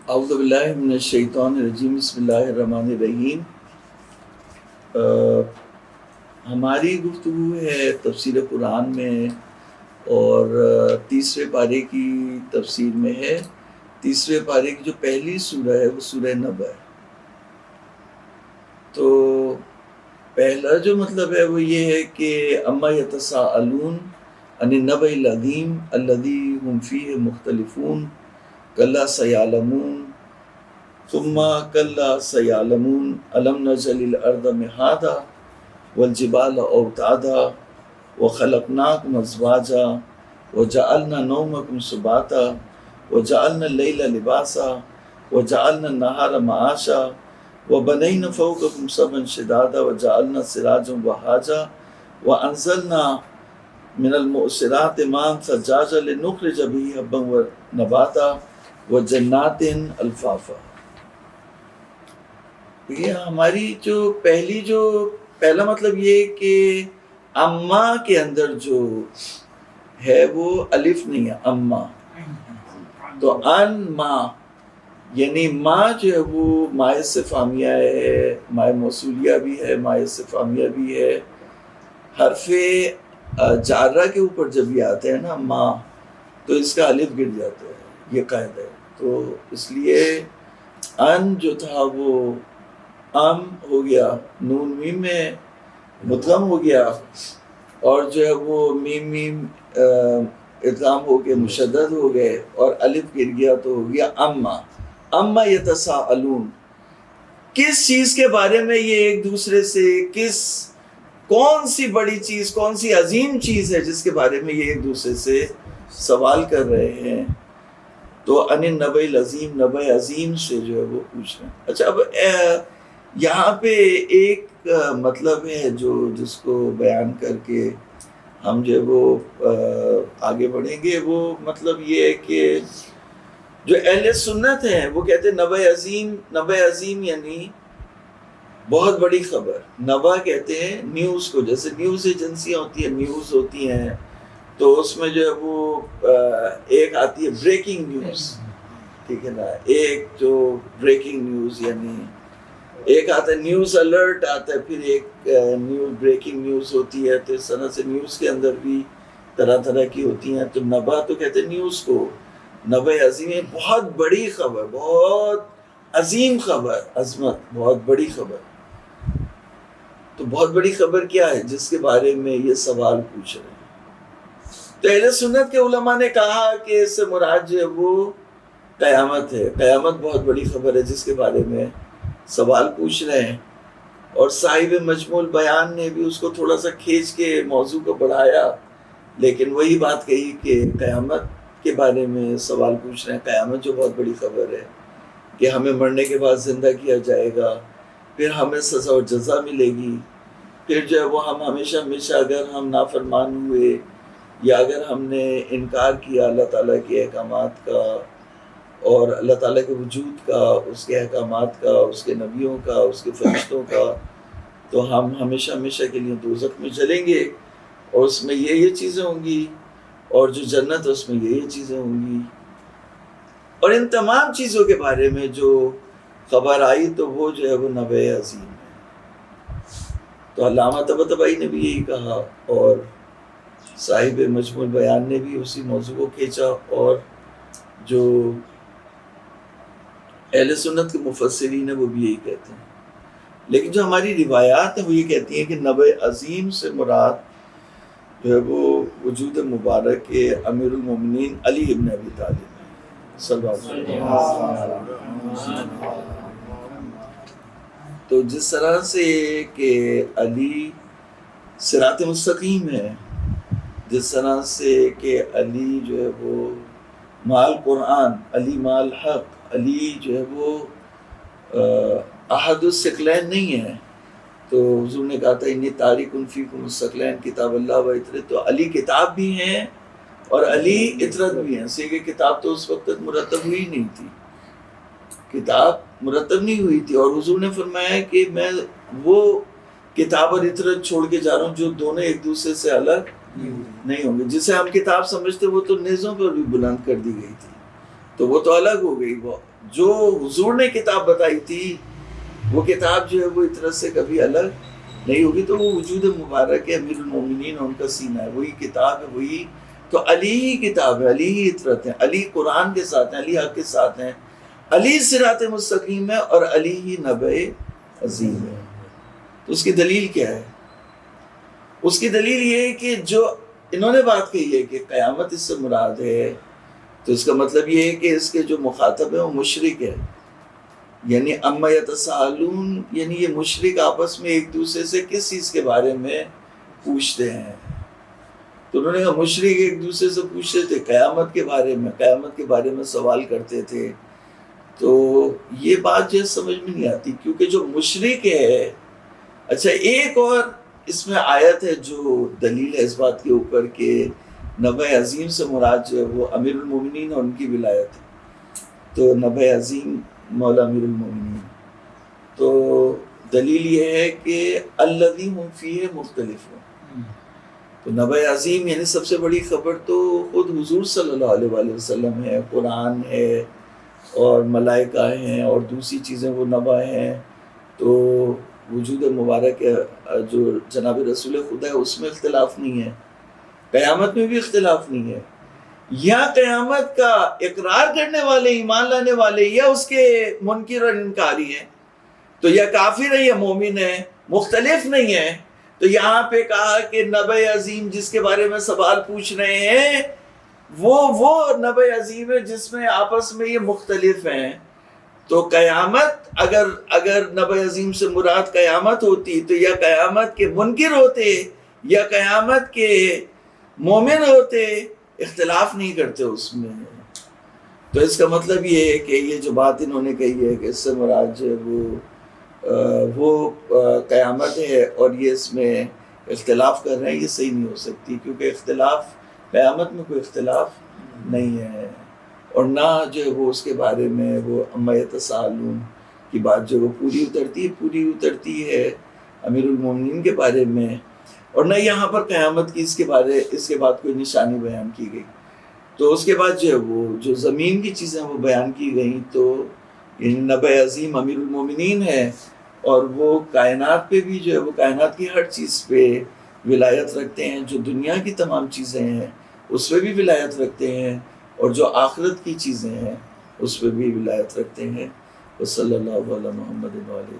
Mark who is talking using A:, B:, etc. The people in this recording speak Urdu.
A: اعوذ باللہ من الشیطان الرجیم، بسم اللہ الرحمن الرحیم۔ ہماری گفتگو ہے تفسیر قرآن میں، اور تیسرے پارے کی تفسیر میں ہے۔ تیسرے پارے کی جو پہلی سورہ ہے وہ سورہ نبأ ہے۔ تو پہلا جو مطلب ہے وہ یہ ہے کہ اما یتساءلون عن النبأ العظیم الذی هم فیہ مختلفون کلا سیعلمون ثم کلا سیعلمون الم نجعل الارض مہادا والجبال اوتادا وخلقناکم ازواجا وجعلنا نومکم سباتا وجعلنا اللیل لباسا وجعلنا النہار معاشا وبنینا فوقکم سبعا شدادا وجعلنا سراجا وہاجا وانزلنا من المعصرات ماء ثجاجا لنخرج به حبا ونباتا وجنات الفافا۔ یہ ہماری جو پہلا مطلب یہ کہ اما کے اندر جو ہے وہ الف نہیں ہے، اما تو ان ما، یعنی ما جو ہے وہ ماء استفہامیہ ہے، ماء موصولیہ بھی ہے، ماء استفہامیہ بھی ہے۔ حرف جارہ کے اوپر جب یہ آتے ہیں نا ما، تو اس کا الف گر جاتا ہے، یہ قاعدہ ہے۔ تو اس لیے ان جو تھا وہ ام ہو گیا، نون میم میں مدغم ہو گیا، اور جو ہے وہ میم میم ادغام ہو کے مشدد ہو گئے، اور الف گر گیا تو ہو گیا اما۔ اما یتساءلون، کس چیز کے بارے میں یہ ایک دوسرے سے، کون سی بڑی چیز، کون سی عظیم چیز ہے جس کے بارے میں یہ ایک دوسرے سے سوال کر رہے ہیں؟ تو ان النبأ العظیم، نبأ عظیم سے جو ہے وہ پوچھ رہے ہیں۔ اچھا، اب یہاں پہ ایک مطلب ہے جس کو بیان کر کے ہم جو ہے وہ آگے بڑھیں گے، وہ مطلب یہ ہے کہ جو اہل سنت ہیں وہ کہتے ہیں نبأ عظیم یعنی بہت بڑی خبر۔ نبا کہتے ہیں نیوز کو، جیسے نیوز ایجنسیاں ہوتی ہیں، نیوز ہوتی ہیں، تو اس میں جو ہے وہ ایک آتی ہے بریکنگ نیوز، ٹھیک ہے نا، ایک جو بریکنگ نیوز یعنی ایک آتا ہے نیوز الرٹ آتا ہے، پھر ایک نیوز بریکنگ نیوز ہوتی ہے۔ تو اس طرح سے نیوز کے اندر بھی طرح طرح کی ہوتی ہیں۔ تو نبا تو کہتے ہیں نیوز کو، نبأ عظیم ہے بہت بڑی خبر، بہت عظیم خبر، عظمت، بہت بڑی خبر۔ تو بہت بڑی خبر کیا ہے جس کے بارے میں یہ سوال پوچھ رہے ہیں؟ تو اہل سنت کے علماء نے کہا کہ اس سے مراد جو ہے وہ قیامت ہے۔ قیامت بہت بڑی خبر ہے جس کے بارے میں سوال پوچھ رہے ہیں۔ اور صاحب مجموع البیان نے بھی اس کو تھوڑا سا کھینچ کے موضوع کو بڑھایا، لیکن وہی بات کہی کہ قیامت کے بارے میں سوال پوچھ رہے ہیں۔ قیامت جو بہت بڑی خبر ہے کہ ہمیں مرنے کے بعد زندہ کیا جائے گا، پھر ہمیں سزا و جزا ملے گی، پھر جو ہے وہ ہم ہمیشہ اگر ہم نافرمان ہوئے یا اگر ہم نے انکار کیا اللہ تعالیٰ کے احکامات کا اور اللہ تعالیٰ کے وجود کا، اس کے احکامات کا، اس کے نبیوں کا، اس کے فرشتوں کا، تو ہم ہمیشہ کے لیے دوزخ میں چلیں گے، اور اس میں یہ چیزیں ہوں گی، اور جو جنت اس میں یہ چیزیں ہوں گی۔ اور ان تمام چیزوں کے بارے میں جو خبر آئی تو وہ جو ہے وہ نبأ عظیم ہے۔ تو علامہ طباطبائی نے بھی یہی کہا، اور صاحب مجموع البیان نے بھی اسی موضوع کو کھینچا، اور جو اہل سنت کے مفسرین ہیں وہ بھی یہی کہتے ہیں۔ لیکن جو ہماری روایات ہیں وہ یہ کہتی ہیں کہ نبأ عظیم سے مراد جو ہے وہ وجود مبارک کے امیر المومنین علی ابن ابی طالب صلی اللہ علیہ وسلم۔ تو جس طرح سے کہ علی صراط مستقیم ہے، جس طرح سے کہ علی جو ہے وہ مال قرآن، علی مال حق، علی جو ہے وہ احد الثقلین نہیں ہے۔ تو حضور نے کہا تھا انی تارک فیکم الثقلین کتاب اللہ و عطرت، تو علی کتاب بھی ہیں اور علی عطرت بھی ہیں۔ کہ کتاب تو اس وقت تک مرتب ہوئی نہیں تھی، کتاب مرتب نہیں ہوئی تھی، اور حضور نے فرمایا کہ میں وہ کتاب اور عطرت چھوڑ کے جا رہا ہوں جو دونوں ایک دوسرے سے الگ نہیں ہوں گے۔ جسے ہم کتاب سمجھتے وہ تو نیزوں پر بھی بلند کر دی گئی تھی، تو وہ تو الگ ہو گئی، وہ جو حضور نے کتاب بتائی تھی وہ کتاب جو ہے وہ اطرت سے کبھی الگ نہیں ہوگی. تو وہ وجود مبارک ہے امیر المومنین، ان کا سینہ ہے، وہی کتاب ہے، وہی تو علی ہی کتاب ہے، علی ہی اطرت ہے، علی قرآن کے ساتھ ہیں، علی حق کے ساتھ ہیں، علی صراط مستقیم ہے، اور علی ہی نبع عظیم ہے. تو اس کی دلیل کیا ہے؟ اس کی دلیل یہ ہے کہ جو انہوں نے بات کہی ہے کہ قیامت اس سے مراد ہے، تو اس کا مطلب یہ ہے کہ اس کے جو مخاطب ہے وہ مشرک ہے. یعنی اما یتساءلون، یعنی یہ مشرک آپس میں ایک دوسرے سے کس چیز کے بارے میں پوچھتے ہیں؟ تو انہوں نے کہا مشرک ایک دوسرے سے پوچھتے تھے قیامت کے بارے میں، قیامت کے بارے میں سوال کرتے تھے. تو یہ بات جو سمجھ میں نہیں آتی، کیونکہ جو مشرک ہے، اچھا ایک اور اس میں آیت ہے جو دلیل ہے اس بات کے اوپر کہ نبع عظیم سے مراد جو ہے وہ امیر المومنین اور ان کی ولایت ہے. تو نبع عظیم مولا امیر المومنین، تو دلیل یہ ہے کہ الذی ہم فیہ مختلفون. تو نبع عظیم یعنی سب سے بڑی خبر تو خود حضور صلی اللہ علیہ وآلہ وسلم ہے، قرآن ہے اور ملائکہ ہیں اور دوسری چیزیں وہ نبع ہیں. تو وجود مبارک جو جناب رسول خدا ہے اس میں اختلاف نہیں ہے، قیامت میں بھی اختلاف نہیں ہے. یا قیامت کا اقرار کرنے والے، ایمان لانے والے، یا اس کے منکر اور انکاری ہیں، تو یا کافر ہے یا مومن ہے، مختلف نہیں ہے. تو یہاں پہ کہا کہ نبع عظیم جس کے بارے میں سوال پوچھ رہے ہیں وہ نبع عظیم ہے جس میں آپس میں یہ مختلف ہیں. تو قیامت اگر نبع عظیم سے مراد قیامت ہوتی تو یا قیامت کے منکر ہوتے یا قیامت کے مومن ہوتے، اختلاف نہیں کرتے اس میں. تو اس کا مطلب یہ ہے کہ یہ جو بات انہوں نے کہی ہے کہ اس سے مراد جو ہے وہ قیامت ہے اور یہ اس میں اختلاف کر رہے ہیں، یہ صحیح نہیں ہو سکتی، کیونکہ اختلاف قیامت میں کوئی اختلاف نہیں ہے. اور نہ جو ہے وہ اس کے بارے میں وہ اما یتساءلون کی بات جو وہ پوری اترتی ہے امیر المومنین کے بارے میں. اور نہ یہاں پر قیامت کی اس کے بعد کوئی نشانی بیان کی گئی. تو اس کے بعد جو ہے وہ جو زمین کی چیزیں وہ بیان کی گئیں، تو یعنی نبع عظیم امیر المومنین ہے اور وہ کائنات پہ بھی جو ہے وہ کائنات کی ہر چیز پہ ولایت رکھتے ہیں. جو دنیا کی تمام چیزیں ہیں اس پہ بھی ولایت رکھتے ہیں، اور جو آخرت کی چیزیں ہیں اس پہ بھی ولایت رکھتے ہیں. وصلی اللہ علی محمد وعلیہ